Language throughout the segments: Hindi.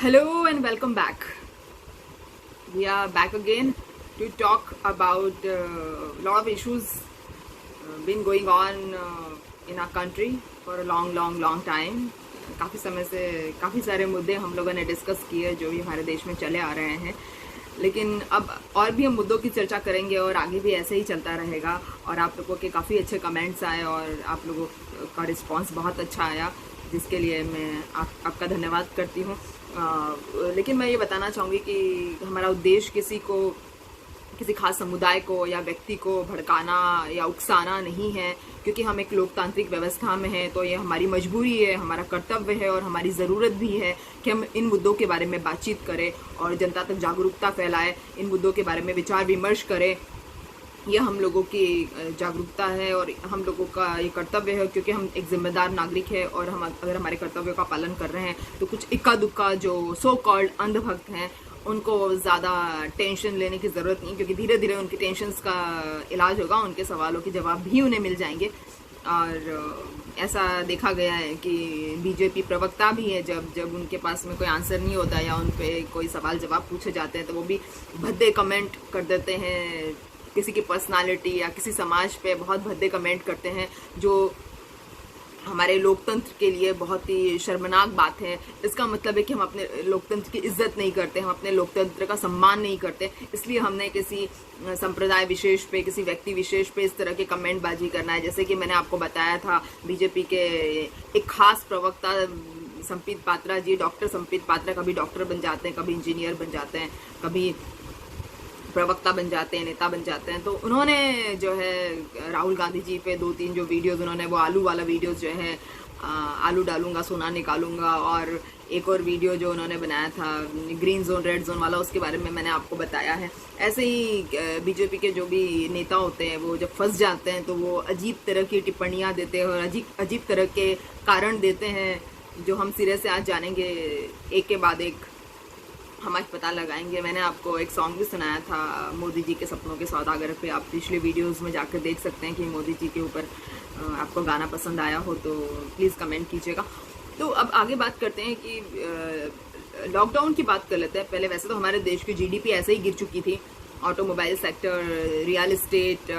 Hello and welcome back. We are back again to talk about a lot of issues been going on in our country for a long time. काफ़ी समय से काफ़ी सारे मुद्दे हम लोगों ने डिस्कस किए जो भी हमारे देश में चले आ रहे हैं, लेकिन अब और भी हम मुद्दों की चर्चा करेंगे और आगे भी ऐसे ही चलता रहेगा। और आप लोगों के काफ़ी अच्छे कमेंट्स आए और आप लोगों का रिस्पांस बहुत अच्छा आया, जिसके लिए मैं आपका धन्यवाद करती हूँ। लेकिन मैं ये बताना चाहूँगी कि हमारा उद्देश्य किसी खास समुदाय को या व्यक्ति को भड़काना या उकसाना नहीं है, क्योंकि हम एक लोकतांत्रिक व्यवस्था में हैं। तो ये हमारी मजबूरी है, हमारा कर्तव्य है और हमारी ज़रूरत भी है कि हम इन मुद्दों के बारे में बातचीत करें और जनता तक जागरूकता फैलाएं, इन मुद्दों के बारे में विचार विमर्श करें। यह हम लोगों की जागरूकता है और हम लोगों का ये कर्तव्य है, क्योंकि हम एक जिम्मेदार नागरिक है। और हम अगर हमारे कर्तव्यों का पालन कर रहे हैं तो कुछ इक्का दुक्का जो सो कॉल्ड अंधभक्त हैं उनको ज़्यादा टेंशन लेने की ज़रूरत नहीं, क्योंकि धीरे धीरे उनकी टेंशन्स का इलाज होगा, उनके सवालों के जवाब भी उन्हें मिल जाएंगे। और ऐसा देखा गया है कि बीजेपी प्रवक्ता भी है, जब उनके पास में कोई आंसर नहीं होता या उन पे कोई सवाल जवाब पूछे जाते हैं तो वो भी भद्दे कमेंट कर देते हैं, किसी की पर्सनालिटी या किसी समाज पे बहुत भद्दे कमेंट करते हैं, जो हमारे लोकतंत्र के लिए बहुत ही शर्मनाक बात है। इसका मतलब है कि हम अपने लोकतंत्र की इज्जत नहीं करते, हम अपने लोकतंत्र का सम्मान नहीं करते। इसलिए हमने किसी संप्रदाय विशेष पे, किसी व्यक्ति विशेष पे इस तरह के कमेंट बाजी करना है। जैसे कि मैंने आपको बताया था, बीजेपी के एक खास प्रवक्ता संबित पात्रा जी, डॉक्टर संबित पात्रा कभी डॉक्टर बन जाते हैं, कभी इंजीनियर बन जाते हैं, कभी प्रवक्ता बन जाते हैं, नेता बन जाते हैं। तो उन्होंने जो है राहुल गांधी जी पे 2-3 जो वीडियोस उन्होंने, वो आलू वाला वीडियोस जो है, आलू डालूंगा सोना निकालूंगा, और एक और वीडियो जो उन्होंने बनाया था ग्रीन जोन रेड जोन वाला, उसके बारे में मैंने आपको बताया है। ऐसे ही बीजेपी के जो भी नेता होते हैं वो जब फंस जाते हैं तो वो अजीब तरह की टिप्पणियाँ देते हैं और अजीब तरह के कारण देते हैं, जो हम सिरे से आज जानेंगे, एक के बाद एक हम आज पता लगाएंगे। मैंने आपको एक सॉन्ग भी सुनाया था मोदी जी के सपनों के सौदागर पे, आप पिछले वीडियोस में जाकर देख सकते हैं कि मोदी जी के ऊपर आपको गाना पसंद आया हो तो प्लीज़ कमेंट कीजिएगा। तो अब आगे बात करते हैं कि लॉकडाउन की बात कर लेते हैं। पहले वैसे तो हमारे देश की जीडीपी ऐसे ही गिर चुकी थी, automobile sector, real estate,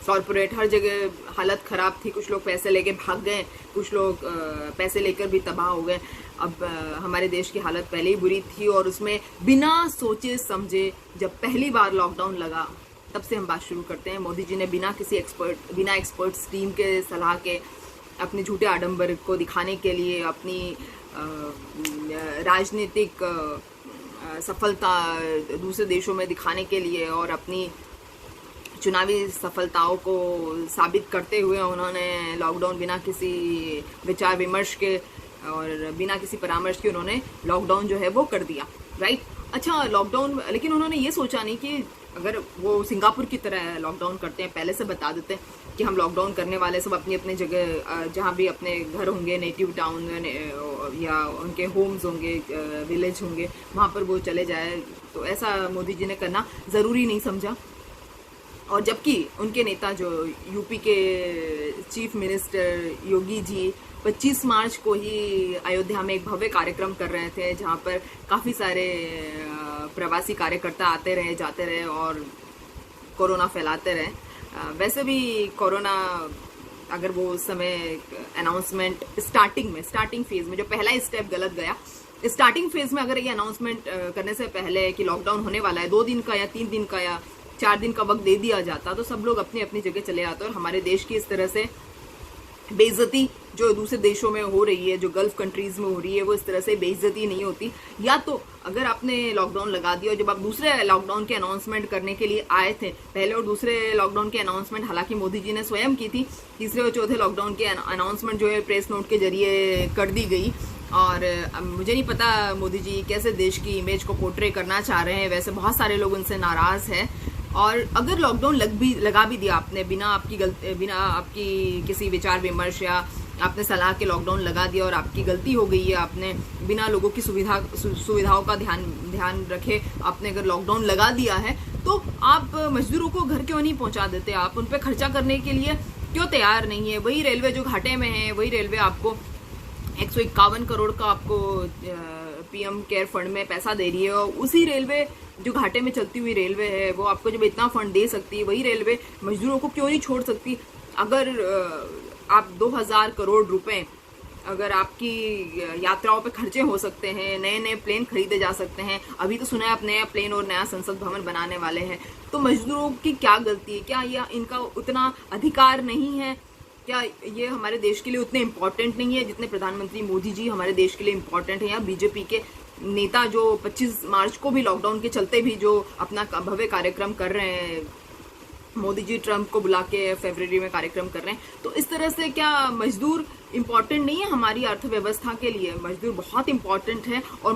corporate, हर जगह हालत ख़राब थी। कुछ लोग पैसे लेके भाग गए, कुछ लोग पैसे लेकर भी तबाह हो गए। अब हमारे देश की हालत पहले ही बुरी थी और उसमें बिना सोचे समझे जब पहली बार लॉकडाउन लगा तब से हम बात शुरू करते हैं। मोदी जी ने बिना एक्सपर्ट्स टीम के सलाह के, अपने झूठे आडंबर को दिखाने के लिए, अपनी राजनीतिक सफलता दूसरे देशों में दिखाने के लिए और अपनी चुनावी सफलताओं को साबित करते हुए उन्होंने लॉकडाउन बिना किसी विचार विमर्श के और बिना किसी परामर्श के उन्होंने लॉकडाउन जो है वो कर दिया, राइट। अच्छा, लॉकडाउन, लेकिन उन्होंने ये सोचा नहीं कि अगर वो सिंगापुर की तरह लॉकडाउन करते हैं, पहले से बता देते हैं कि हम लॉकडाउन करने वाले, सब अपनी अपनी जगह जहाँ भी अपने घर होंगे, नेटिव टाउन या उनके होम्स होंगे, विलेज होंगे, वहाँ पर वो चले जाए। तो ऐसा मोदी जी ने करना ज़रूरी नहीं समझा। और जबकि उनके नेता जो यूपी के चीफ मिनिस्टर योगी जी 25 मार्च को ही अयोध्या में एक भव्य कार्यक्रम कर रहे थे, जहां पर काफ़ी सारे प्रवासी कार्यकर्ता आते रहे, जाते रहे और कोरोना फैलाते रहे। वैसे भी कोरोना, अगर वो उस समय अनाउंसमेंट स्टार्टिंग फेज में जो पहला स्टेप गलत गया, स्टार्टिंग फेज में अगर ये अनाउंसमेंट करने से पहले कि लॉकडाउन होने वाला है, 2 दिन का या 3 दिन का या 4 दिन का वक्त दे दिया जाता तो सब लोग अपनी अपनी जगह चले जाते और हमारे देश की इस तरह से बेइज्जती जो दूसरे देशों में हो रही है, जो गल्फ कंट्रीज में हो रही है, वो इस तरह से बेइज्जती नहीं होती। या तो अगर आपने लॉकडाउन लगा दिया और जब आप दूसरे लॉकडाउन के अनाउंसमेंट करने के लिए आए थे, पहले और दूसरे लॉकडाउन के अनाउंसमेंट हालांकि मोदी जी ने स्वयं की थी, तीसरे और चौथे लॉकडाउन के अनाउंसमेंट जो है प्रेस नोट के जरिए कर दी गई। और मुझे नहीं पता मोदी जी कैसे देश की इमेज को पोर्ट्रे करना चाह रहे हैं, वैसे बहुत सारे लोग उनसे नाराज़ हैं। और अगर लॉकडाउन लगा भी दिया आपने बिना आपकी किसी विचार विमर्श या आपने सलाह के लॉकडाउन लगा दिया और आपकी गलती हो गई है, आपने बिना लोगों की सुविधाओं का ध्यान रखे आपने अगर लॉकडाउन लगा दिया है, तो आप मजदूरों को घर क्यों नहीं पहुंचा देते? आप उन पर खर्चा करने के लिए क्यों तैयार नहीं है? वही रेलवे जो घाटे में है, वही रेलवे आपको 151 करोड़ का आपको पीएम केयर फंड में पैसा दे रही है, और उसी रेलवे जो घाटे में चलती हुई रेलवे है वो आपको जब इतना फंड दे सकती है, वही रेलवे मजदूरों को क्यों नहीं छोड़ सकती? अगर आप 2000 करोड़ रुपए अगर आपकी यात्राओं पे खर्चे हो सकते हैं, नए नए प्लेन खरीदे जा सकते हैं, अभी तो सुना है आप नया प्लेन और नया संसद भवन बनाने वाले हैं, तो मजदूरों की क्या गलती है? क्या यह इनका उतना अधिकार नहीं है? क्या ये हमारे देश के लिए उतने इम्पोर्टेंट नहीं है जितने प्रधानमंत्री मोदी जी हमारे देश के लिए इम्पोर्टेंट है? या बीजेपी के नेता जो 25 मार्च को भी लॉकडाउन के चलते भी जो अपना भव्य कार्यक्रम कर रहे हैं, मोदी जी ट्रंप को बुला के फरवरी में कार्यक्रम कर रहे हैं, तो इस तरह से क्या मजदूर इम्पोर्टेंट नहीं है हमारी अर्थव्यवस्था के लिए? मजदूर बहुत इम्पोर्टेंट है, और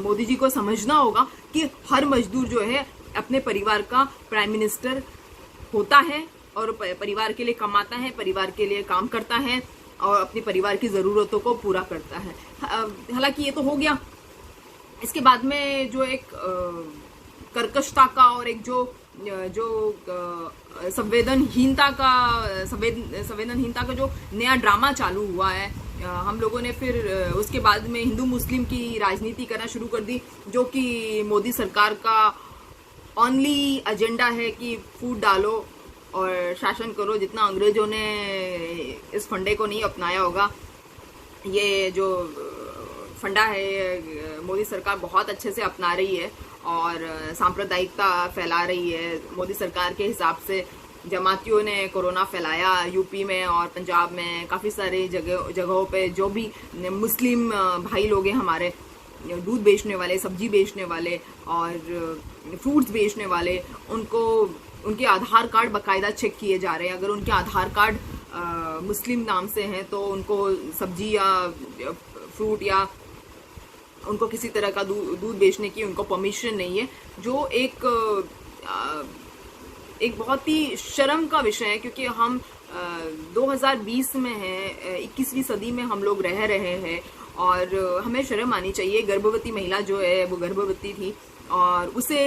मोदी जी को समझना होगा कि हर मजदूर जो है अपने परिवार का प्राइम मिनिस्टर होता है और परिवार के लिए कमाता है, परिवार के लिए काम करता है और अपने परिवार की ज़रूरतों को पूरा करता है। हालांकि ये तो हो गया, इसके बाद में जो एक कर्कशता का और एक जो संवेदनहीनता का जो नया ड्रामा चालू हुआ है, हम लोगों ने फिर उसके बाद में हिंदू मुस्लिम की राजनीति करना शुरू कर दी, जो कि मोदी सरकार का ओनली एजेंडा है कि फूट डालो और शासन करो। जितना अंग्रेजों ने इस फंडे को नहीं अपनाया होगा, ये जो फंडा है मोदी सरकार बहुत अच्छे से अपना रही है और सांप्रदायिकता फैला रही है। मोदी सरकार के हिसाब से जमातियों ने कोरोना फैलाया यूपी में और पंजाब में, काफ़ी सारे जगहों पे जो भी मुस्लिम भाई लोग हैं हमारे, दूध बेचने वाले, सब्जी बेचने वाले और फ्रूट्स बेचने वाले, उनको उनके आधार कार्ड बाकायदा चेक किए जा रहे हैं। अगर उनके आधार कार्ड मुस्लिम नाम से हैं तो उनको सब्जी या फ्रूट या उनको किसी तरह का दूध बेचने की उनको परमिशन नहीं है, जो एक बहुत ही शर्म का विषय है, क्योंकि हम 2020 में हैं, 21वीं सदी में हम लोग रह रहे हैं और हमें शर्म आनी चाहिए। गर्भवती महिला जो है वो गर्भवती थी और उसे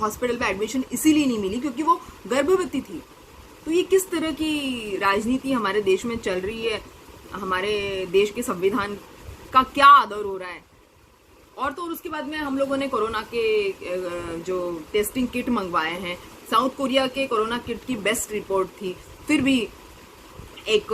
हॉस्पिटल में एडमिशन इसीलिए नहीं मिली क्योंकि वो गर्भवती थी। तो ये किस तरह की राजनीति हमारे देश में चल रही है? हमारे देश के संविधान का क्या आदर हो रहा है? और तो और उसके बाद में हम लोगों ने कोरोना के जो टेस्टिंग किट मंगवाए हैं, साउथ कोरिया के कोरोना किट की बेस्ट रिपोर्ट थी, फिर भी एक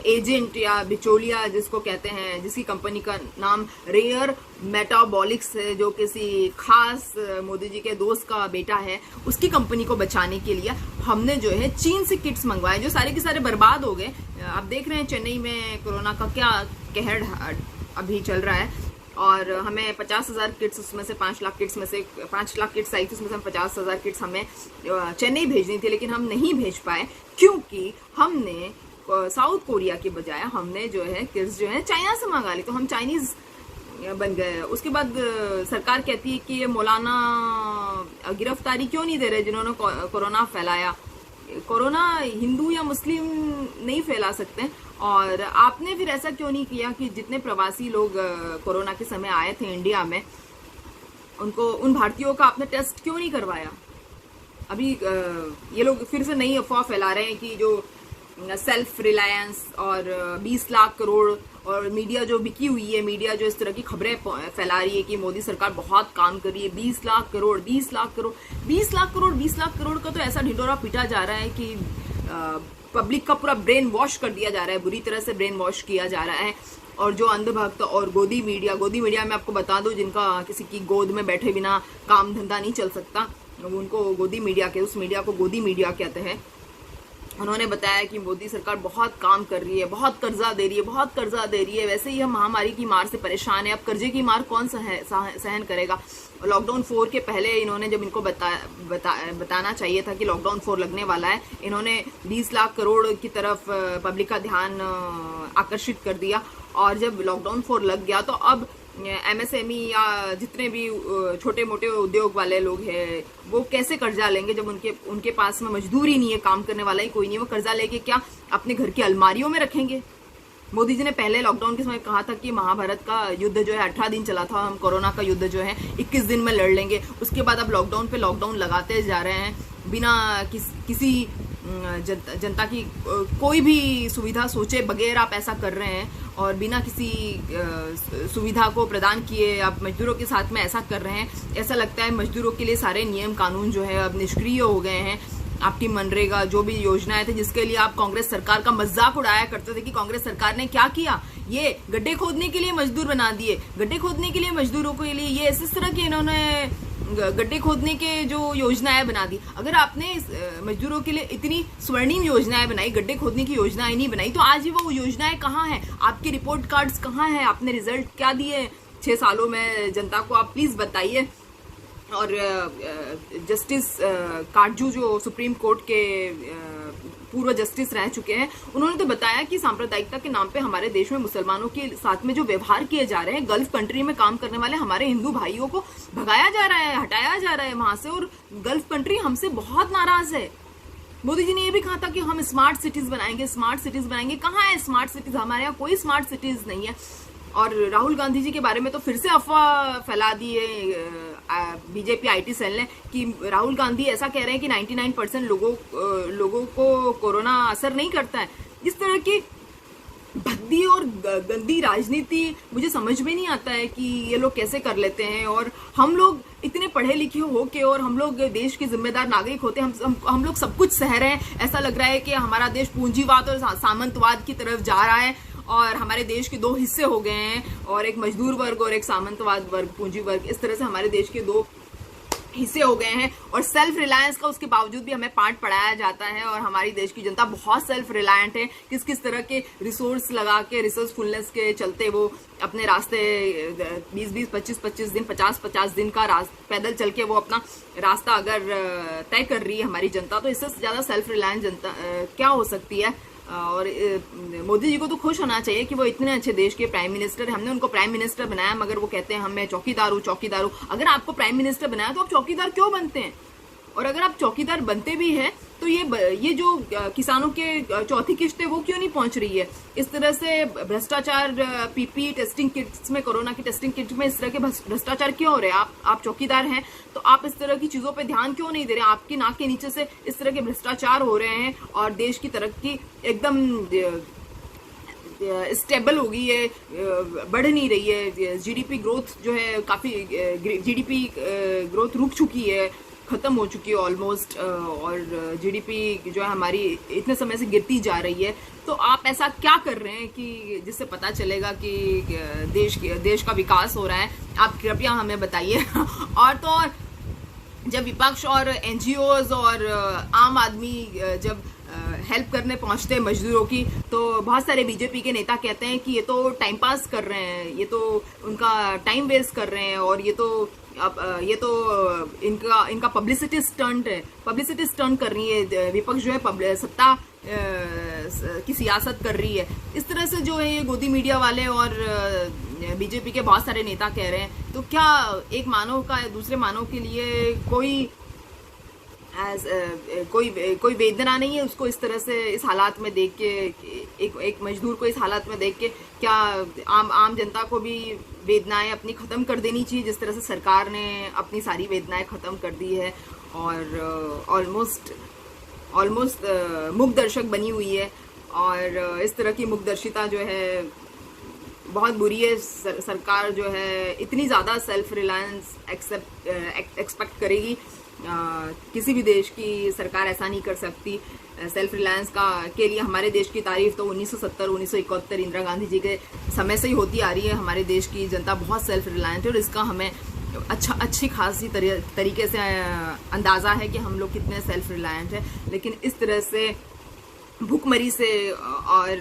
एजेंट या बिचौलिया जिसको कहते हैं, जिसकी कंपनी का नाम रेयर मेटाबॉलिक्स है, जो किसी खास मोदी जी के दोस्त का बेटा है, उसकी कंपनी को बचाने के लिए हमने जो है चीन से किट्स मंगवाए, जो सारे के सारे बर्बाद हो गए। आप देख रहे हैं चेन्नई में कोरोना का क्या कहर अभी चल रहा है और हमें 50,000 किट्स, उसमें से 5 लाख किट्स में से 5 लाख किट्स आई थी, उसमें से 50,000 किट्स हमें चेन्नई भेजनी थी, लेकिन हम नहीं भेज पाए क्योंकि हमने साउथ कोरिया के बजाय हमने जो है किट्स जो है चाइना से मंगा ली, तो हम चाइनीज बन गए। उसके बाद सरकार कहती है कि ये मौलाना गिरफ्तारी क्यों नहीं दे रहे जिन्होंने कोरोना फैलाया। कोरोना हिंदू या मुस्लिम नहीं फैला सकते, और आपने फिर ऐसा क्यों नहीं किया कि जितने प्रवासी लोग कोरोना के समय आए थे इंडिया में, उनको, उन भारतीयों का आपने टेस्ट क्यों नहीं करवाया? अभी ये लोग फिर से नई अफवाह फैला रहे हैं कि जो सेल्फ रिलायंस और 20 लाख करोड़ और मीडिया जो बिकी हुई है, मीडिया जो इस तरह की खबरें फैला रही है कि मोदी सरकार बहुत काम कर रही है, 20 लाख करोड़ 20 लाख करोड़ 20 लाख करोड़ 20 लाख करोड़ का तो ऐसा ढिंडोरा पीटा जा रहा है कि पब्लिक का पूरा ब्रेन वॉश कर दिया जा रहा है, बुरी तरह से ब्रेन वॉश किया जा रहा है। और जो अंधभक्त और गोदी मीडिया में आपको बता दूं, जिनका किसी की गोद में बैठे बिना काम धंधा नहीं चल सकता, उनको गोदी मीडिया के, उस मीडिया को गोदी मीडिया कहते हैं। उन्होंने बताया कि मोदी सरकार बहुत काम कर रही है, बहुत कर्जा दे रही है, वैसे ही हम महामारी की मार से परेशान है, अब कर्जे की मार कौन सहन करेगा। लॉकडाउन 4 के पहले इन्होंने जब इनको बताना चाहिए था कि लॉकडाउन 4 लगने वाला है, इन्होंने 20 लाख करोड़ की तरफ पब्लिक का ध्यान आकर्षित कर दिया, और जब लॉकडाउन 4 लग गया तो अब MSME या जितने भी छोटे मोटे उद्योग वाले लोग हैं वो कैसे कर्जा लेंगे जब उनके पास में मजदूर ही नहीं है, काम करने वाला ही कोई नहीं है। वो कर्जा लेके क्या अपने घर की अलमारियों में रखेंगे? मोदी जी ने पहले लॉकडाउन के समय कहा था कि महाभारत का युद्ध जो है 18 दिन चला था, हम कोरोना का युद्ध जो है 21 दिन में लड़ लेंगे। उसके बाद अब लॉकडाउन पे लॉकडाउन लगाते जा रहे हैं बिना किसी जनता की कोई भी सुविधा सोचे बगैर आप ऐसा कर रहे हैं। और बिना किसी सुविधा को प्रदान किए आप मजदूरों के साथ में ऐसा कर रहे हैं। ऐसा लगता है मजदूरों के लिए सारे नियम कानून जो है अब निष्क्रिय हो गए हैं। आपकी मनरेगा जो भी योजनाएं थे जिसके लिए आप कांग्रेस सरकार का मजाक उड़ाया करते थे कि कांग्रेस सरकार ने क्या किया, ये गड्ढे खोदने के लिए मजदूर बना दिए, गड्ढे खोदने के लिए मजदूरों के लिए ये इस तरह के इन्होंने गड्ढे खोदने के जो योजनाएं बना दी। अगर आपने मजदूरों के लिए इतनी स्वर्णिम योजनाएं बनाई, गड्ढे खोदने की योजनाएं नहीं बनाई, तो आज वो योजनाएं कहाँ हैं? आपके रिपोर्ट कार्ड्स कहाँ हैं? आपने रिजल्ट क्या दिए 6 सालों में जनता को? आप प्लीज बताइए। और जस्टिस काटजू जो सुप्रीम कोर्ट के पूर्व जस्टिस रह चुके हैं, उन्होंने तो बताया कि सांप्रदायिकता के नाम पे हमारे देश में मुसलमानों के साथ में जो व्यवहार किए जा रहे हैं, गल्फ कंट्री में काम करने वाले हमारे हिंदू भाइयों को भगाया जा रहा है, हटाया जा रहा है वहां से, और गल्फ कंट्री हमसे बहुत नाराज है। मोदी जी ने ये भी कहा था कि हम स्मार्ट सिटीज बनाएंगे, स्मार्ट सिटीज बनाएंगे। कहाँ है स्मार्ट सिटीज? हमारे यहाँ कोई स्मार्ट सिटीज नहीं है। और राहुल गांधी जी के बारे में तो फिर से अफवाह फैला दी है बीजेपी आईटी सेल ने कि राहुल गांधी ऐसा कह रहे हैं कि 99% लोगों को कोरोना असर नहीं करता है। इस तरह की भद्दी और गंदी राजनीति मुझे समझ में नहीं आता है कि ये लोग कैसे कर लेते हैं। और हम लोग इतने पढ़े लिखे होके और हम लोग देश के जिम्मेदार नागरिक होते हम लोग सब कुछ सह रहे हैं। ऐसा लग रहा है कि हमारा देश पूंजीवाद और सामंतवाद की तरफ जा रहा है और हमारे देश के 2 हिस्से हो गए हैं, और एक मजदूर वर्ग और एक सामंतवाद वर्ग, पूंजी वर्ग। इस तरह से हमारे देश के 2 हिस्से हो गए हैं। और सेल्फ रिलायंस का उसके बावजूद भी हमें पाठ पढ़ाया जाता है, और हमारी देश की जनता बहुत सेल्फ रिलायंट है। किस किस तरह के रिसोर्स लगा के, रिसोर्सफुलनेस के चलते वो अपने रास्ते 20-20, 25-25 दिन, 50-50 दिन का पैदल चल के वो अपना रास्ता अगर तय कर रही है हमारी जनता, तो इससे ज्यादा सेल्फ रिलायंट जनता क्या हो सकती है। और मोदी जी को तो खुश होना चाहिए कि वो इतने अच्छे देश के प्राइम मिनिस्टर है। हमने उनको प्राइम मिनिस्टर बनाया, मगर वो कहते हैं मैं चौकीदार हूँ, चौकीदार हूँ। अगर आपको प्राइम मिनिस्टर बनाया तो आप चौकीदार क्यों बनते हैं? और अगर आप चौकीदार बनते भी हैं तो ये जो किसानों के चौथी किश्त है वो क्यों नहीं पहुंच रही है? इस तरह से भ्रष्टाचार, पीपी टेस्टिंग किट्स में, कोरोना की टेस्टिंग किट में इस तरह के भ्रष्टाचार क्यों हो रहे हैं? आप चौकीदार हैं तो आप इस तरह की चीजों पे ध्यान क्यों नहीं दे रहे? आपकी नाक के नीचे से इस तरह के भ्रष्टाचार हो रहे हैं और देश की तरक्की एकदम स्टेबल हो गई है, बढ़ नहीं रही है। जीडीपी ग्रोथ जो है काफी, जीडीपी ग्रोथ रुक चुकी है, खत्म हो चुकी है ऑलमोस्ट, और जीडीपी जो है हमारी इतने समय से गिरती जा रही है। तो आप ऐसा क्या कर रहे हैं कि जिससे पता चलेगा कि देश का विकास हो रहा है? आप कृपया हमें बताइए। और तो और जब विपक्ष और एनजीओज और आम आदमी जब हेल्प करने पहुंचते हैं मजदूरों की, तो बहुत सारे बीजेपी के नेता कहते हैं कि ये तो टाइम पास कर रहे हैं, ये तो उनका टाइम वेस्ट कर रहे हैं, और ये तो इनका पब्लिसिटी स्टंट है, पब्लिसिटी स्टंट कर रही है विपक्ष जो है, सत्ता की सियासत कर रही है। इस तरह से जो है ये गोदी मीडिया वाले और बीजेपी के बहुत सारे नेता कह रहे हैं। तो क्या एक मानव का दूसरे मानव के लिए कोई वेदना नहीं है उसको इस तरह से, इस हालात में देख के, एक मजदूर को इस हालात में देख के क्या आम जनता को भी वेदनाएं अपनी खत्म कर देनी चाहिए, जिस तरह से सरकार ने अपनी सारी वेदनाएं खत्म कर दी है और ऑलमोस्ट मुखदर्शक बनी हुई है। और इस तरह की मुखदर्शिता जो है बहुत बुरी है। सरकार जो है इतनी ज़्यादा सेल्फ रिलायंस एक्सपेक्ट करेगी, किसी भी देश की सरकार ऐसा नहीं कर सकती। सेल्फ रिलायंस के लिए हमारे देश की तारीफ तो 1970-1971 इंदिरा गांधी जी के समय से ही होती आ रही है। हमारे देश की जनता बहुत सेल्फ रिलायंट है और इसका हमें अच्छी खासी तरीके से अंदाज़ा है कि हम लोग कितने सेल्फ रिलायंट है। लेकिन इस तरह से भूखमरी से और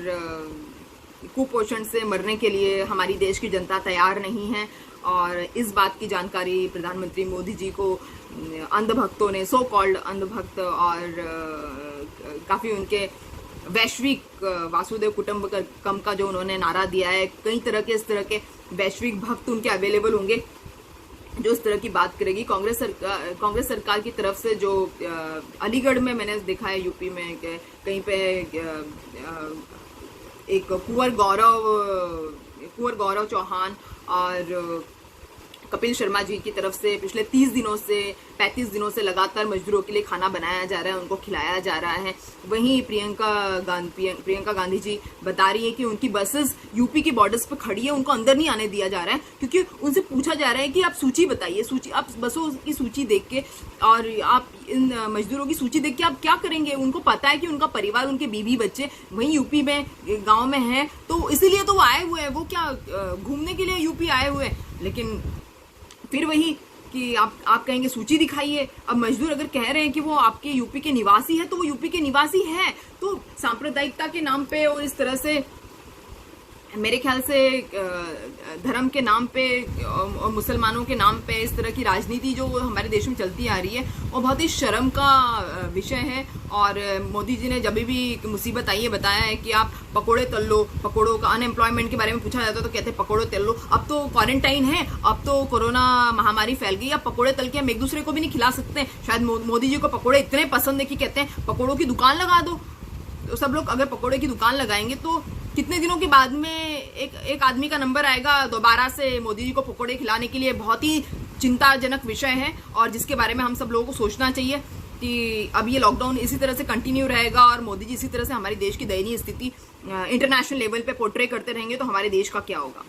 कुपोषण से मरने के लिए हमारी देश की जनता तैयार नहीं है। और इस बात की जानकारी प्रधानमंत्री मोदी जी को अंधभक्तों ने, सो कॉल्ड अंधभक्त और काफ़ी उनके वैश्विक वासुदेव कुटुंबकम का जो उन्होंने नारा दिया है, कई तरह के इस तरह के वैश्विक भक्त उनके अवेलेबल होंगे जो इस तरह की बात करेगी। कांग्रेस सरकार की तरफ से जो अलीगढ़ में मैंने देखा है, यूपी में कहीं पे एक कुंवर गौरव चौहान और कपिल शर्मा जी की तरफ से पिछले 30 दिनों से 35 दिनों से लगातार मजदूरों के लिए खाना बनाया जा रहा है, उनको खिलाया जा रहा है। वहीं प्रियंका गांधी जी बता रही है कि उनकी बसेस यूपी की बॉर्डर्स पर खड़ी है, उनको अंदर नहीं आने दिया जा रहा है, क्योंकि उनसे पूछा जा रहा है कि आप सूची बताइए, आप बसों की सूची देख के और आप इन मजदूरों की सूची देख के आप क्या करेंगे। उनको पता है कि उनका परिवार, उनके बीवी बच्चे वहीं यूपी में गांव में है, तो इसीलिए तो वो आए हुए हैं। वो क्या घूमने के लिए यूपी आए हुए हैं? लेकिन फिर वही कि आप कहेंगे सूची दिखाइए। अब मजदूर अगर कह रहे हैं कि वो आपके यूपी के निवासी है, तो वो यूपी के निवासी है। तो सांप्रदायिकता के नाम पे और इस तरह से मेरे ख्याल से धर्म के नाम पे और मुसलमानों के नाम पे इस तरह की राजनीति जो हमारे देश में चलती आ रही है, वो बहुत ही शर्म का विषय है। और मोदी जी ने जब भी मुसीबत आई है बताया है कि आप पकोड़े तल लो, पकोड़ों का अनएम्प्लॉयमेंट के बारे में पूछा जाता है तो कहते हैं पकोड़े तल लो। अब तो क्वारंटाइन है, अब तो कोरोना महामारी फैल गई, अब पकोड़े तल के हम एक दूसरे को भी नहीं खिला सकते। शायद मोदी जी को पकोड़े इतने पसंद है कि कहते हैं पकोड़ों की दुकान लगा दो। तो सब लोग अगर पकोड़े की दुकान लगाएंगे तो कितने दिनों के बाद में एक आदमी का नंबर आएगा दोबारा से मोदी जी को पकोड़े खिलाने के लिए। बहुत ही चिंताजनक विषय है और जिसके बारे में हम सब लोगों को सोचना चाहिए कि अब ये लॉकडाउन इसी तरह से कंटिन्यू रहेगा और मोदी जी इसी तरह से हमारे देश की दयनीय स्थिति इंटरनेशनल लेवल पे पोर्ट्रे करते रहेंगे तो हमारे देश का क्या होगा।